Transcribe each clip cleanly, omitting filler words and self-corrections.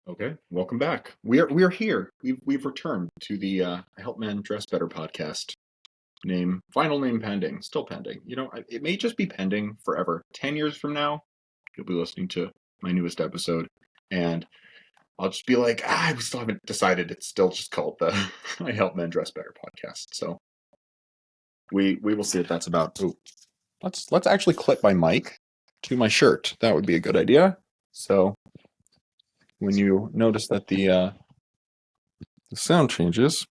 Okay, welcome back. We are here. We've returned to the I Help Men Dress Better podcast. Final name pending, still pending. It may just be pending forever. 10 years from now, you'll be listening to my newest episode, and I'll just be like, we still haven't decided. It's still just called the I Help Men Dress Better podcast. So we will see what that's about. Ooh, let's actually clip my mic to my shirt. That would be a good idea. So when you notice that the sound changes,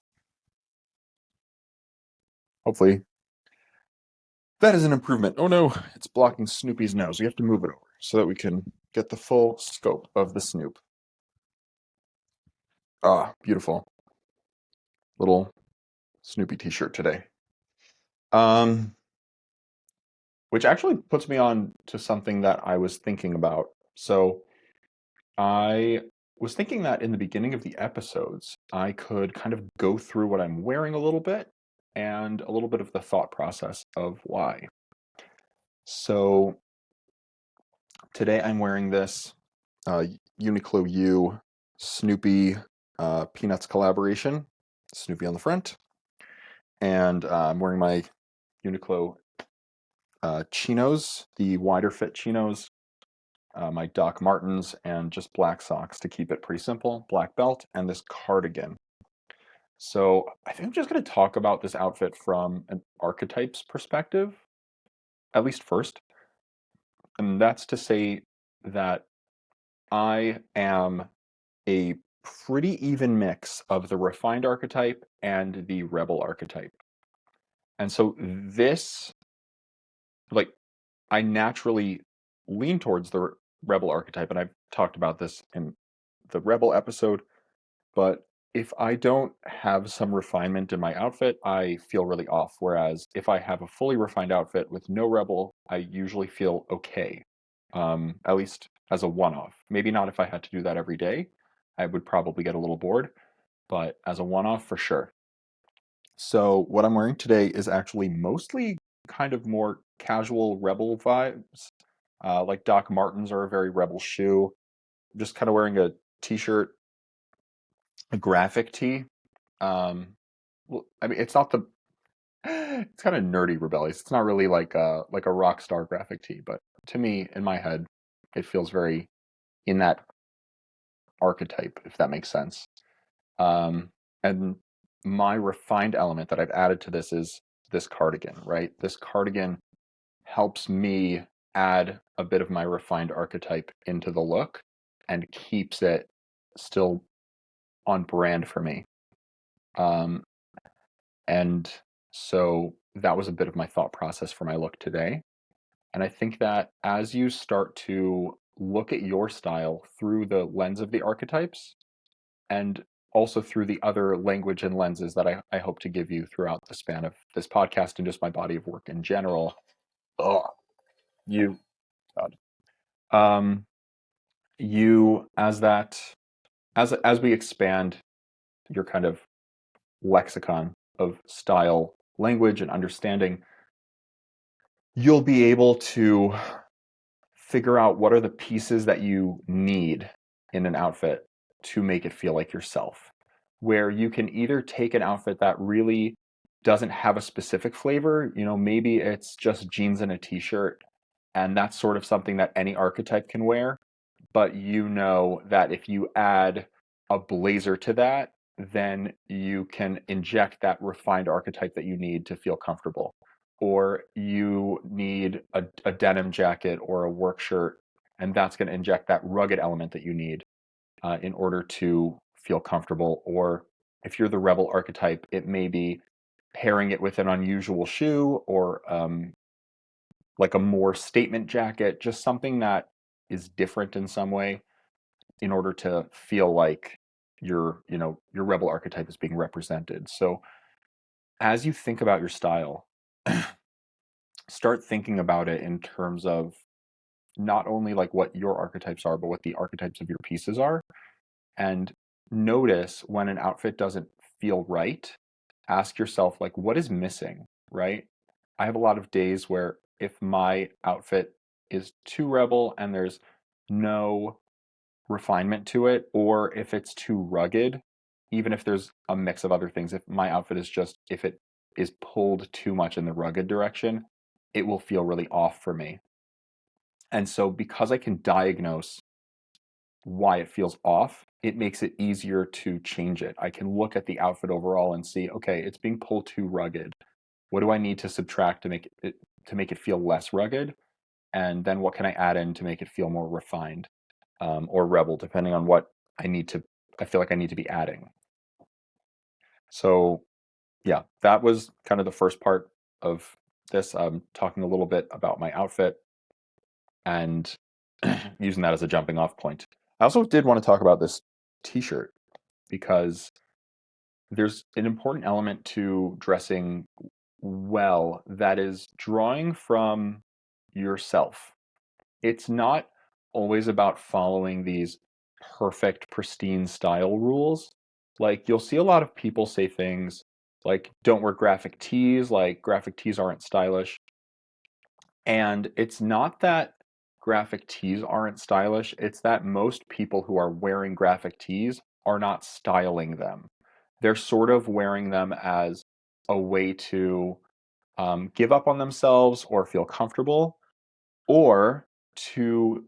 hopefully that is an improvement. Oh no, it's blocking Snoopy's nose. We have to move it over so that we can get the full scope of the Snoop. Ah, beautiful. Little Snoopy t-shirt today. Which actually puts me on to something that I was thinking about. So I was thinking that in the beginning of the episodes, I could kind of go through what I'm wearing a little bit and a little bit of the thought process of why. So today I'm wearing this uh, Uniqlo U Snoopy Peanuts collaboration. Snoopy on the front. And I'm wearing my Uniqlo chinos, the wider fit chinos, my Doc Martens, and just black socks to keep it pretty simple, black belt, and this cardigan. So I think I'm just going to talk about this outfit from an archetypes perspective, at least first. And that's to say that I am a pretty even mix of the refined archetype and the rebel archetype. And so like, I naturally lean towards the rebel archetype, and I've talked about this in the rebel episode, but if I don't have some refinement in my outfit, I feel really off. Whereas if I have a fully refined outfit with no rebel, I usually feel okay, at least as a one-off. Maybe not if I had to do that every day. I would probably get a little bored, but as a one-off for sure. So what I'm wearing today is actually mostly kind of more casual rebel vibes. Like Doc Martens are a very rebel shoe. I'm just kind of wearing a t-shirt, a graphic tee. Well, I mean, it's not the it's kind of nerdy rebellious. It's not really like a rock star graphic tee, but to me, in my head, it feels very in that archetype, if that makes sense. And my refined element that I've added to this is this cardigan, right? This cardigan helps me add a bit of my refined archetype into the look and keeps it still on brand for me. Um, and so that was a bit of my thought process for my look today. And I think that as you start to look at your style through the lens of the archetypes, and also through the other language and lenses that I hope to give you throughout the span of this podcast and just my body of work in general. Oh, you, God. Um, you as we expand your kind of lexicon of style, language, and understanding, you'll be able to figure out what are the pieces that you need in an outfit to make it feel like yourself. Where you can either take an outfit that really doesn't have a specific flavor, maybe it's just jeans and a t-shirt, and that's sort of something that any archetype can wear, but you know that if you add a blazer to that, then you can inject that refined archetype that you need to feel comfortable. Or you need a denim jacket or a work shirt, and that's going to inject that rugged element that you need in order to feel comfortable. Or if you're the rebel archetype, it may be pairing it with an unusual shoe or like a more statement jacket, just something that is different in some way in order to feel like your rebel archetype is being represented. So as you think about your style, start thinking about it in terms of not only like what your archetypes are, but what the archetypes of your pieces are. And notice when an outfit doesn't feel right, ask yourself, like, what is missing, right? I have a lot of days where if my outfit is too rebel and there's no refinement to it, or if it's too rugged, even if there's a mix of other things, if my outfit is just, if it is pulled too much in the rugged direction, it will feel really off for me. And so because I can diagnose why it feels off, it makes it easier to change it. I can look at the outfit overall and see, okay, it's being pulled too rugged. What do I need to subtract to make it feel less rugged? And then what can I add in to make it feel more refined, or rebel, depending on what I need to. I feel like I need to be adding. So yeah, that was kind of the first part of this. Talking a little bit about my outfit and using that as a jumping off point. I also did want to talk about this t-shirt because there's an important element to dressing well that is drawing from yourself. It's not always about following these perfect, pristine style rules. Like, you'll see a lot of people say things like, don't wear graphic tees, like, graphic tees aren't stylish. And it's not that graphic tees aren't stylish, it's that most people who are wearing graphic tees are not styling them. They're sort of wearing them as a way to give up on themselves or feel comfortable, or to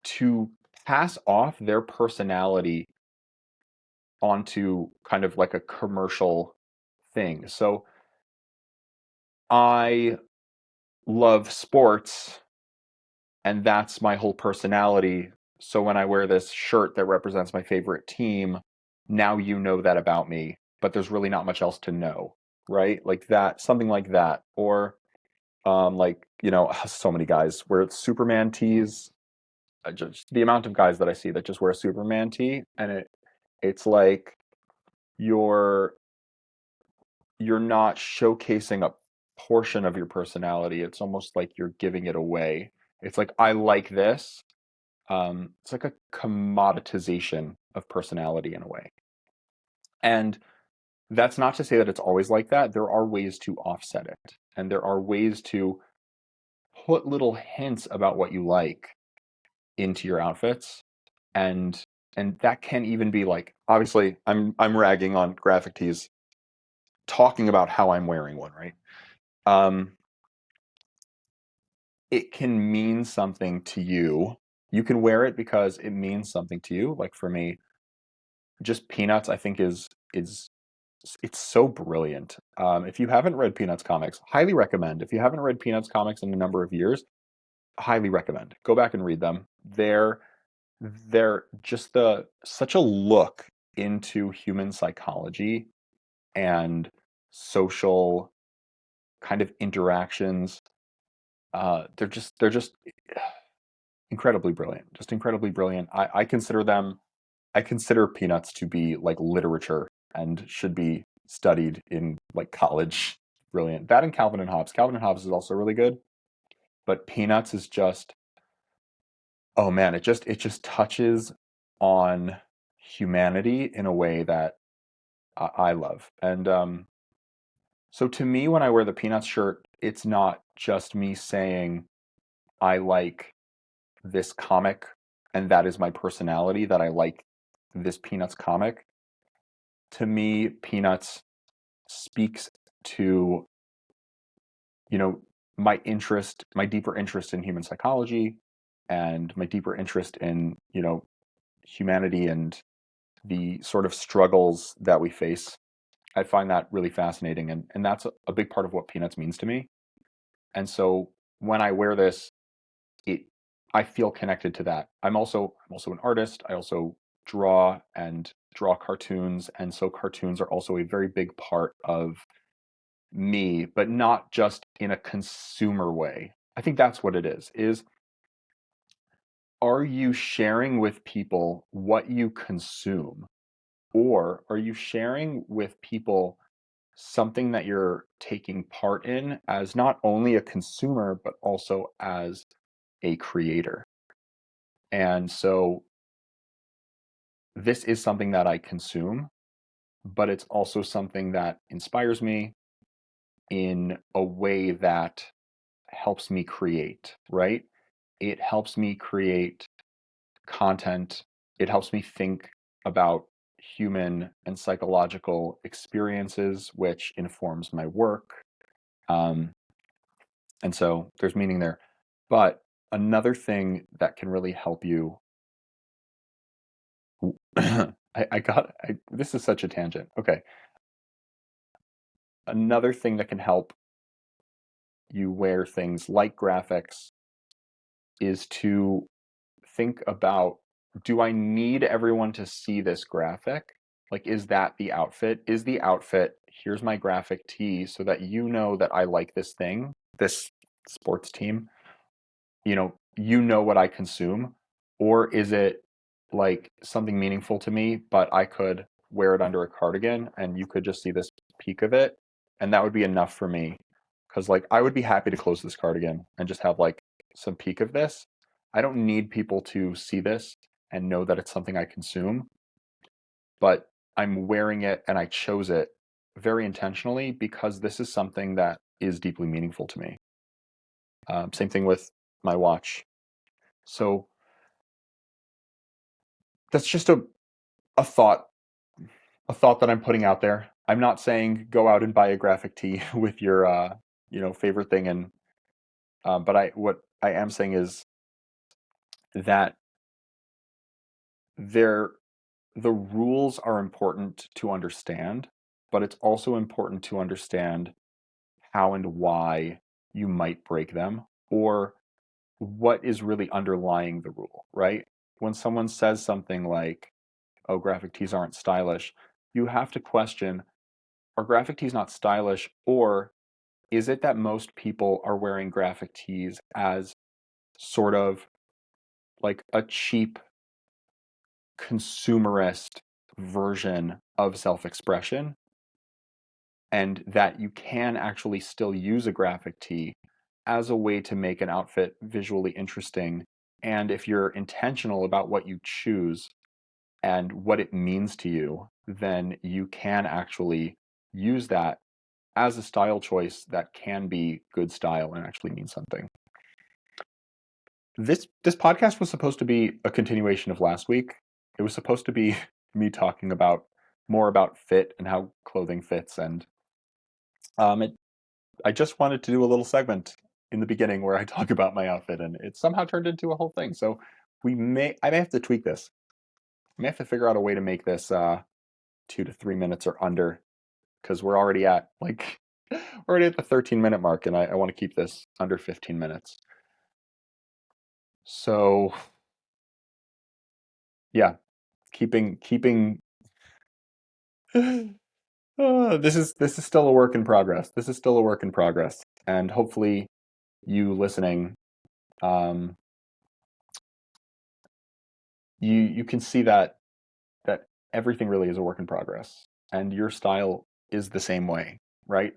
to pass off their personality onto kind of like a commercial thing. So I love sports and that's my whole personality. So when I wear this shirt that represents my favorite team, now you know that about me, but there's really not much else to know, right? Like that, something like that. Or like, so many guys wear Superman tees. Just the amount of guys that I see that just wear a Superman tee, and it's like you're you're not showcasing a portion of your personality. It's almost like you're giving it away. It's like, I like this. It's like a commoditization of personality in a way. And that's not to say that it's always like that. There are ways to offset it, and there are ways to put little hints about what you like into your outfits. And that can even be like, obviously I'm ragging on graphic tees, talking about how I'm wearing one, right? Um, it can mean something to you. You can wear it because it means something to you. Like for me, just Peanuts, I think is it's so brilliant. If you haven't read Peanuts comics, highly recommend. If you haven't read Peanuts comics in a number of years, highly recommend. Go back and read them. They're just the such a look into human psychology and social kind of interactions. They're just incredibly brilliant. Just incredibly brilliant. I consider Peanuts to be like literature and should be studied in like college. Brilliant. That and Calvin and Hobbes. Calvin and Hobbes is also really good, but Peanuts is just, oh man, it just touches on humanity in a way that I love. And so to me, when I wear the Peanuts shirt, it's not just me saying I like this comic and that is my personality, that I like this Peanuts comic. To me, Peanuts speaks to, you know, my deeper interest in human psychology and my deeper interest in, humanity and the sort of struggles that we face. I find that really fascinating, and that's a big part of what Peanuts means to me. And so when I wear this, it I feel connected to that. I'm also an artist. I also draw cartoons, and so cartoons are also a very big part of me, but not just in a consumer way. I think that's what it is are you sharing with people what you consume, or are you sharing with people something that you're taking part in as not only a consumer but also as a creator? And so this is something that I consume, but it's also something that inspires me in a way that helps me create, right? It helps me create content. It helps me think about human and psychological experiences, which informs my work. Um, and so there's meaning there. But another thing that can really help you, this is such a tangent. Okay. Another thing that can help you wear things like graphics is to think about, do I need everyone to see this graphic? Like, is that the outfit? Is the outfit, here's my graphic tee so that you know that I like this thing, this sports team, you know what I consume? Or is it like something meaningful to me, but I could wear it under a cardigan and you could just see this peak of it, and that would be enough for me. Because like I would be happy to close this cardigan and just have like some peak of this. I don't need people to see this and know that it's something I consume, but I'm wearing it and I chose it very intentionally because this is something that is deeply meaningful to me. Same thing with my watch. So that's just a thought, a thought that I'm putting out there. I'm not saying go out and buy a graphic tee with your favorite thing, and but what I am saying is that there the rules are important to understand, but it's also important to understand how and why you might break them, or what is really underlying the rule, right? When someone says something like, oh, graphic tees aren't stylish, you have to question, are graphic tees not stylish, or is it that most people are wearing graphic tees as sort of like a cheap consumerist version of self-expression, and that you can actually still use a graphic tee as a way to make an outfit visually interesting, and if you're intentional about what you choose and what it means to you, then you can actually use that as a style choice that can be good style and actually mean something. This podcast was supposed to be a continuation of last week. It was supposed to be me talking about more about fit and how clothing fits, and it I just wanted to do a little segment in the beginning where I talk about my outfit, and it somehow turned into a whole thing. So I may have to tweak this. I may have to figure out a way to make this 2 to 3 minutes or under, because we're already at like we're already at the 13-minute mark, and I want to keep this under 15 minutes. So yeah, keeping this is still a work in progress. This is still a work in progress, and hopefully you listening, um, you can see that everything really is a work in progress, and your style is the same way, right?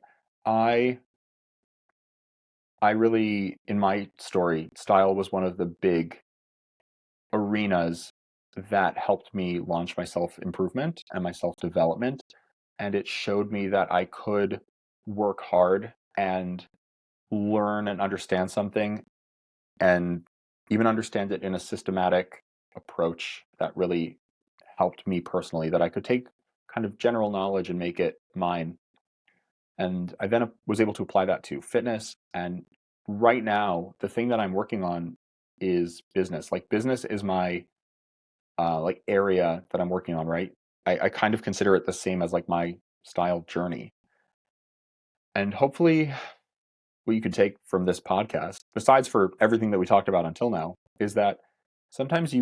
I I really, in my story, style was one of the big arenas that helped me launch my self improvement and my self development. And it showed me that I could work hard and learn and understand something, and even understand it in a systematic approach that really helped me personally, that I could take kind of general knowledge and make it mine. And I then was able to apply that to fitness. And right now, the thing that I'm working on is business. Like business is my like area that I'm working on, right? I kind of consider it the same as like my style journey. And hopefully what you could take from this podcast, besides for everything that we talked about until now, is that sometimes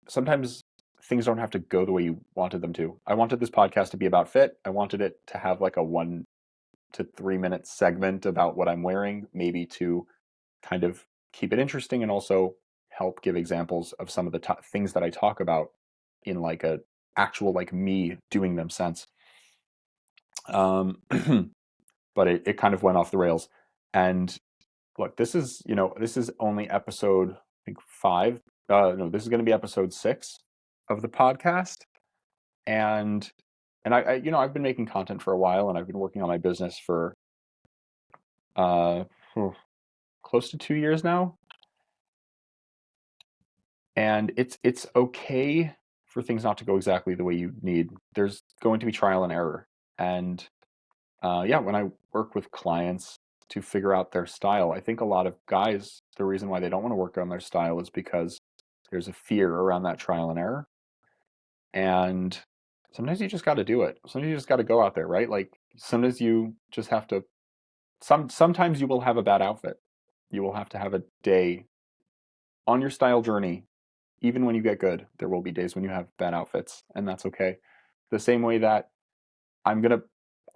sometimes things don't have to go the way you wanted them to. I wanted this podcast to be about fit. I wanted it to have like a 1 to 3 minute segment about what I'm wearing, maybe to kind of keep it interesting and also help give examples of some of the things that I talk about in like a actual like me doing them sense. Um, but it kind of went off the rails. And look, this is only episode, I think, 5. No, this is going to be episode 6 of the podcast. And I've been making content for a while, and I've been working on my business for uh, close to 2 years now. And it's okay for things not to go exactly the way you need. There's going to be trial and error. And yeah, when I work with clients to figure out their style, I think a lot of guys, the reason why they don't want to work on their style is because there's a fear around that trial and error. And sometimes you just got to do it. Sometimes you just got to go out there, right? Like sometimes you just have to, sometimes you will have a bad outfit. You will have to have a day on your style journey. Even when you get good, there will be days when you have bad outfits, and that's okay. The same way that I'm gonna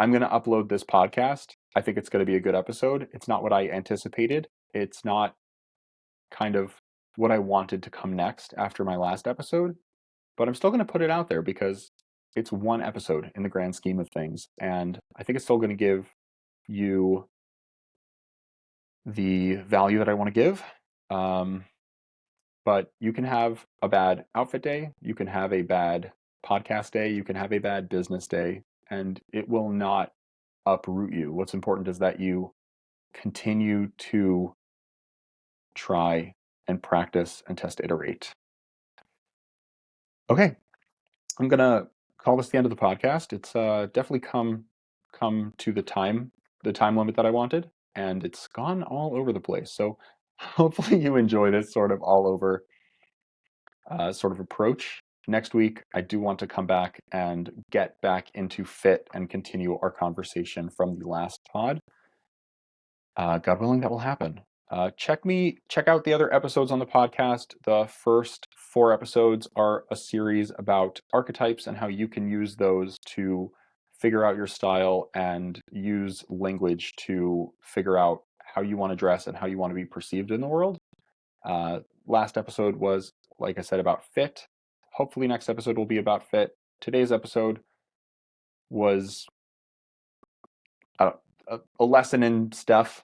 I'm gonna upload this podcast. I think it's gonna be a good episode. It's not what I anticipated. It's not kind of what I wanted to come next after my last episode, but I'm still gonna put it out there because it's one episode in the grand scheme of things, and I think it's still gonna give you the value that I want to give. Um, but you can have a bad outfit day, you can have a bad podcast day, you can have a bad business day, and it will not uproot you. What's important is that you continue to try and practice and test, iterate. Okay, I'm gonna call this the end of the podcast. It's definitely come to the time limit that I wanted, and it's gone all over the place. So hopefully you enjoy this sort of all over sort of approach. Next week, I do want to come back and get back into fit and continue our conversation from the last pod. God willing, that will happen. Check out the other episodes on the podcast. The first 4 episodes are a series about archetypes and how you can use those to figure out your style and use language to figure out how you want to dress and how you want to be perceived in the world. Last episode was, like I said, about fit. Hopefully, next episode will be about fit. Today's episode was a lesson in stuff.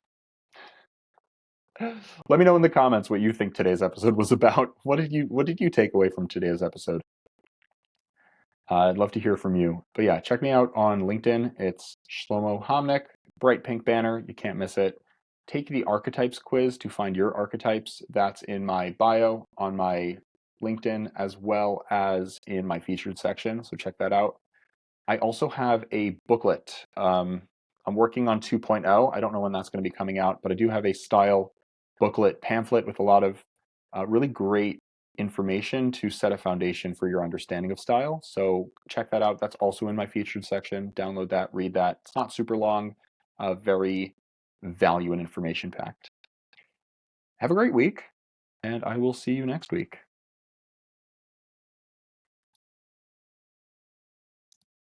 Let me know in the comments what you think today's episode was about. What did you take away from today's episode? I'd love to hear from you. But yeah, check me out on LinkedIn. It's Shlomo Homnick, bright pink banner. You can't miss it. Take the archetypes quiz to find your archetypes. That's in my bio on my LinkedIn as well as in my featured section. So check that out. I also have a booklet. I'm working on 2.0. I don't know when that's going to be coming out, but I do have a style booklet pamphlet with a lot of really great information to set a foundation for your understanding of style. So check that out. That's also in my featured section. Download that, read that. It's not super long, very value and information packed. Have a great week, and I will see you next week.